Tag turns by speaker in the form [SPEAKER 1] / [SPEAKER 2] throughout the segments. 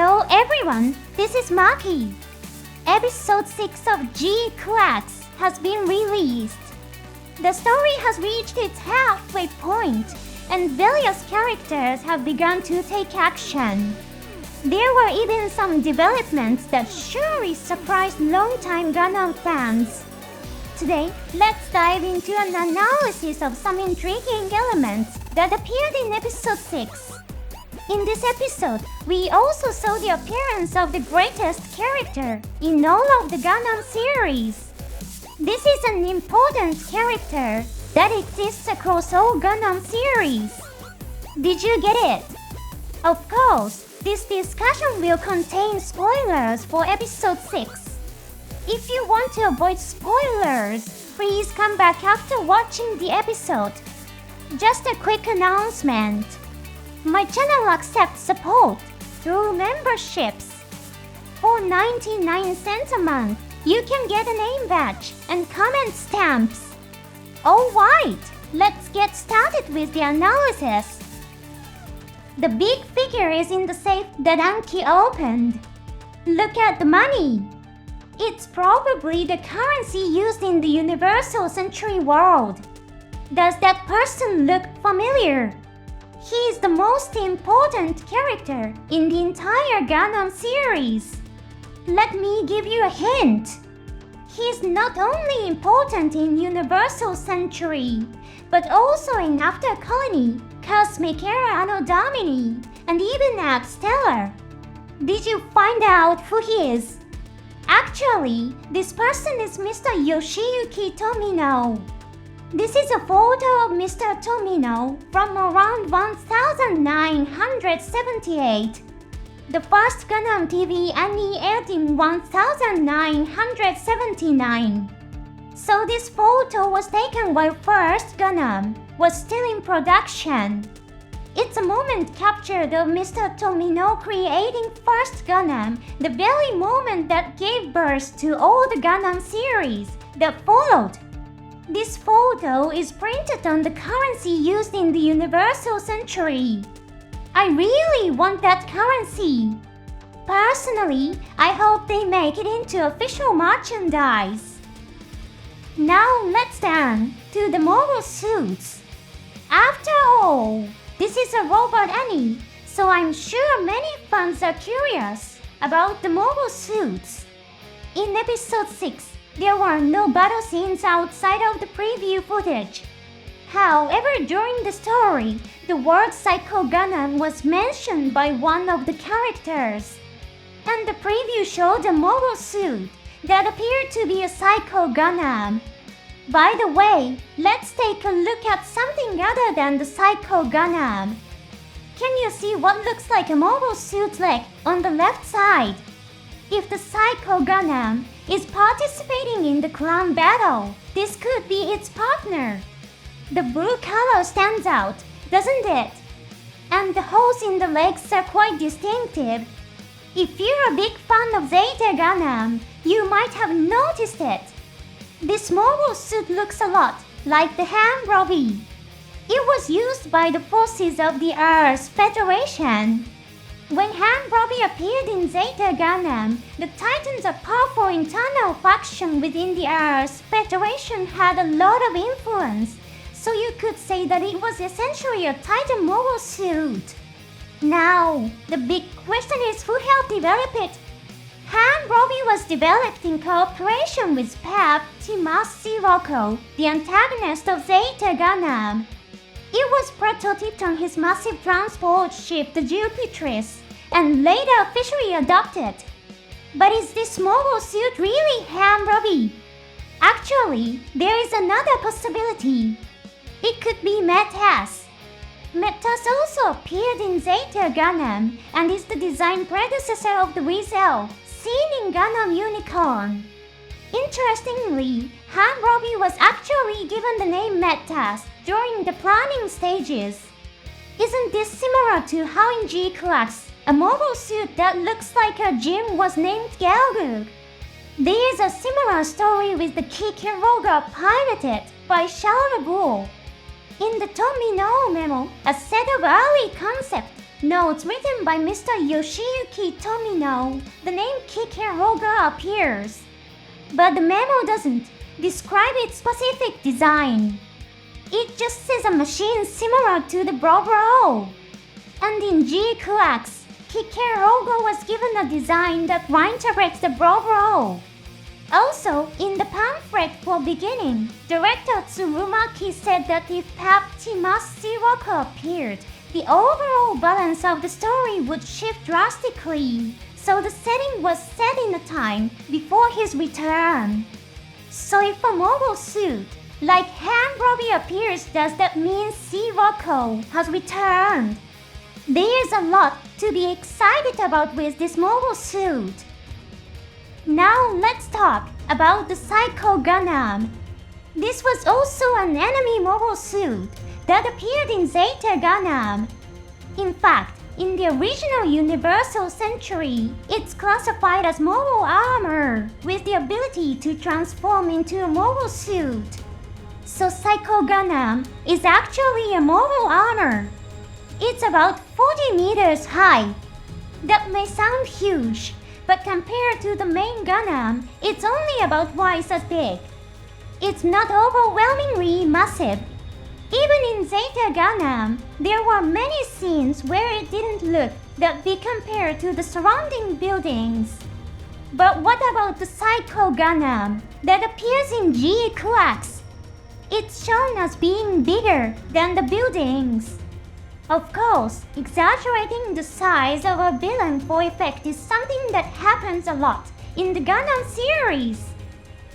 [SPEAKER 1] Hello everyone, this is Maki. Episode 6 of GQuuuuuuX has been released. The story has reached its halfway point, and various characters have begun to take action. There were even some developments that surely surprised longtime Gunnam fans. Today, let's dive into an analysis of some intriguing elements that appeared in episode 6. In this episode, we also saw the appearance of the greatest character in all of the Gunnam series. This is an important character that exists across all Gunnam series. Did you get it? Of course, this discussion will contain spoilers for episode 6. If you want to avoid spoilers, please come back after watching the episode. Just a quick announcement. My channel accepts support through memberships. For 99 cents a month, you can get a name badge and comment stamps. Alright, let's get started with the analysis. The big figure is in the safe that Anki opened. Look at the money. It's probably the currency used in the Universal Century world. Does that person look familiar? He is the most important character in the entire Gunnam series. Let me give you a hint. He is not only important in Universal Century, but also in After Colony, Cosmic Era Anno Domini, and even at Stellar. Did you find out who he is? Actually, this person is Mr. Yoshiyuki Tomino. This is a photo of Mr. Tomino from around 1978. The first Gunnam TV anime aired in 1979. So this photo was taken while first Gunnam was still in production. It's a moment captured of Mr. Tomino creating first Gunnam, the very moment that gave birth to all the Gunnam series that followed. This photo is printed on the currency used in the Universal Century. I really want that currency. Personally, I hope they make it into official merchandise. Now let's turn to the mobile suits. After all, this is a robot anime, so I'm sure many fans are curious about the mobile suits. In episode 6, there were no battle scenes outside of the preview footage. However, during the story, the word Psycho Gunnam was mentioned by one of the characters. And the preview showed a mobile suit that appeared to be a Psycho Gunnam. By the way, let's take a look at something other than the Psycho Gunnam. Can you see what looks like a mobile suit leg on the left side? If the Psycho Gunnam is participating in the clan battle, this could be its partner. The blue color stands out, doesn't it? And the holes in the legs are quite distinctive. If you're a big fan of Zeta Gunnam, you might have noticed it. This mobile suit looks a lot like the hand Robbie. It was used by the forces of the Earth Federation. When Han Robbie appeared in Zeta Gunnam, the Titans, a powerful internal faction within the Earth Federation, had a lot of influence, so you could say that it was essentially a Titan mobile suit. Now, the big question is who helped develop it? Han Robbie was developed in cooperation with Pep Timothy Rocco, the antagonist of Zeta Gunnam. It was prototyped on his massive transport ship, the Jupitris, and later officially adopted. But is this mobile suit really Han Robbie? Actually, there is another possibility. It could be mechas. Mechas also appeared in Zeta Gunnam and is the design predecessor of the Weasel, seen in Gunnam Unicorn. Interestingly, Han Robbie was actually given the name mechas during the planning stages. Isn't this similar to how in GQuuuuuuX, a mobile suit that looks like a gym was named Galgug? There is a similar story with the Kikiroga piloted by Charles Bull. In the Tomino memo, a set of early concept Notes written by Mr. Yoshiyuki Tomino. The name Kikeroga appears, but the memo doesn't describe its specific design. It just says a machine similar to the Brobro. And in GQuuuuuuX, Kikeroga was given a design that reinterprets the Brobro. Also, in the pamphlet for beginning, director Maki said that if Paptimas Sirocco appeared, the overall balance of the story would shift drastically, so the setting was set in a time before his return. So if a mobile suit like Handbroby appears, does that mean Sirocco has returned? There's a lot to be excited about with this mobile suit. Now let's talk about the Psycho Gunnam. This was also an enemy mobile suit that appeared in Zeta Gunnam. In fact, in the original Universal Century, it's classified as mobile armor with the ability to transform into a mobile suit. So Psycho Gunnam is actually a mobile armor. It's about 40 meters high. That may sound huge, but compared to the main Gunnam, it's only about twice as big. It's not overwhelmingly massive. Even in Zeta Gunnam, there were many scenes where it didn't look that big compared to the surrounding buildings. But what about the Psycho Gunnam that appears in GQuuuuuuX? It's shown as being bigger than the buildings. Of course, exaggerating the size of a villain for effect is something that happens a lot in the Gunnam series.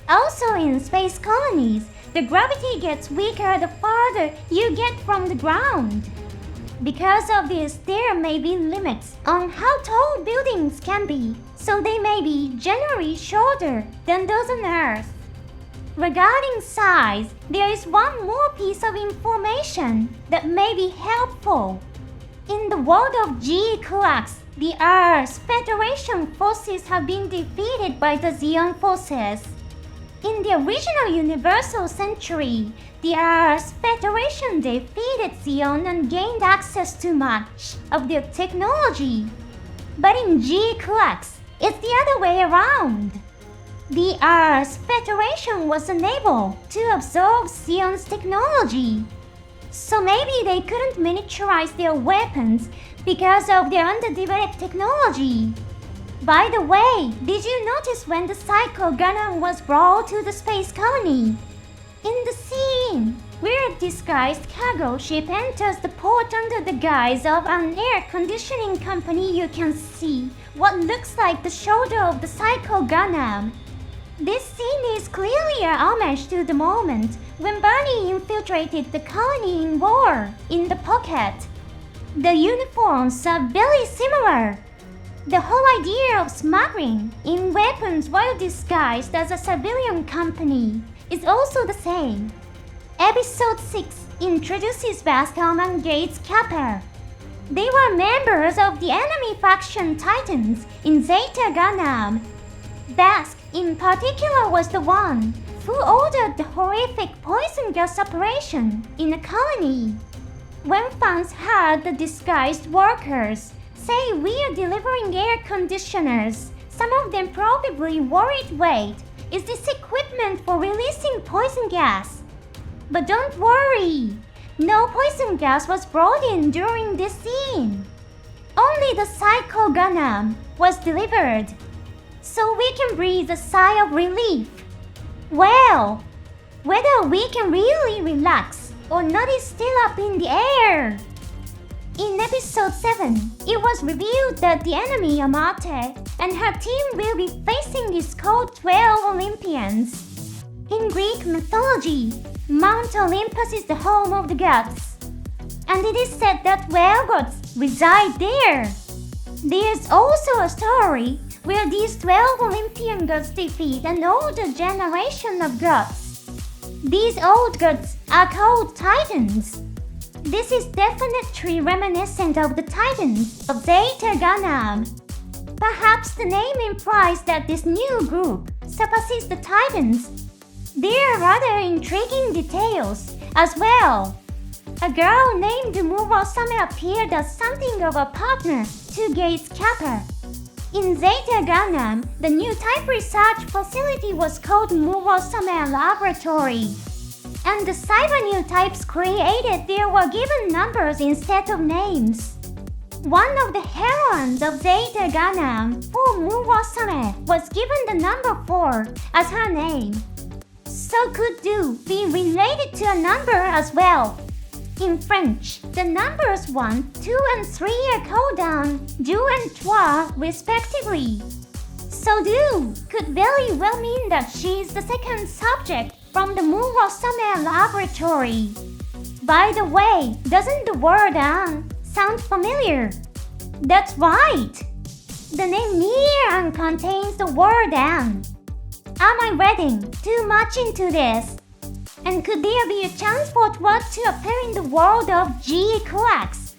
[SPEAKER 1] Also in space colonies, the gravity gets weaker the farther you get from the ground. Because of this, there may be limits on how tall buildings can be, so they may be generally shorter than those on Earth. Regarding size, there is one more piece of information that may be helpful. In the world of GQuuuuuuX, the Earth's Federation forces have been defeated by the Zeon forces. In the original Universal Century, the Earth's Federation defeated Zeon and gained access to much of their technology. But in GQuuuuuuX, it's the other way around. The Earth's Federation was unable to absorb Zeon's technology. So maybe they couldn't miniaturize their weapons because of their underdeveloped technology. By the way, did you notice when the Psycho Gunnam was brought to the space colony? In the scene where a disguised cargo ship enters the port under the guise of an air conditioning company, you can see what looks like the shoulder of the Psycho Gunnam. This scene is clearly a homage to the moment when Barney infiltrated the colony in war in the pocket. The uniforms are very similar. The whole idea of smuggling in weapons while disguised as a civilian company is also the same. Episode 6 introduces Bascom and Gates Kappa. They were members of the enemy faction Titans in Zeta Gunnam. Bask, in particular, was the one who ordered the horrific poison gas operation in a colony. When fans heard the disguised workers say we are delivering air conditioners, some of them probably worried, wait, is this equipment for releasing poison gas? But don't worry, no poison gas was brought in during this scene. Only the Psycho Gunnam was delivered, so we can breathe a sigh of relief. Well, whether we can really relax or not is still up in the air. In episode 7, it was revealed that the enemy Amate and her team will be facing these called 12 Olympians. In Greek mythology, Mount Olympus is the home of the gods, and it is said that 12 gods reside there. There's also a story where these 12 Olympian gods defeat an older generation of gods. These old gods are called Titans. This is definitely reminiscent of the Titans of Zeta Gunnam. Perhaps the name implies that this new group surpasses the Titans. There are other intriguing details as well. a girl named Murosame appeared as something of a partner to Gates Kappa. In Zeta Gunnam, the new type research facility was called Murosame Laboratory. And the cyber new types created there were given numbers instead of names. One of the heroines of Zeta Gunnam, Murosame, was given the number 4 as her name. So could do be related to a number as well. In French, the numbers 1, 2, and 3 are called down deux and trois respectively. So do could very well mean that she is the second subject from the Murosame Laboratory. By the way, doesn't the word an sound familiar? That's right! The name Nian contains the word an. Am I reading too much into this? And could there be a chance for what to appear in the world of GQuuuuuuX?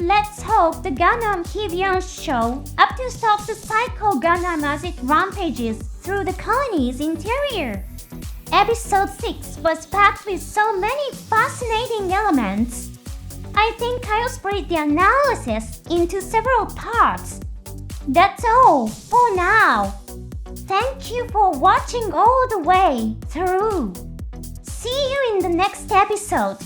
[SPEAKER 1] Let's hope the Gunnam Hibyon show up to stop the Psycho Gunnam as it rampages through the colony's interior. Episode 6 was packed with so many fascinating elements. I think I'll split the analysis into several parts. That's all for now. Thank you for watching all the way through. See you in the next episode.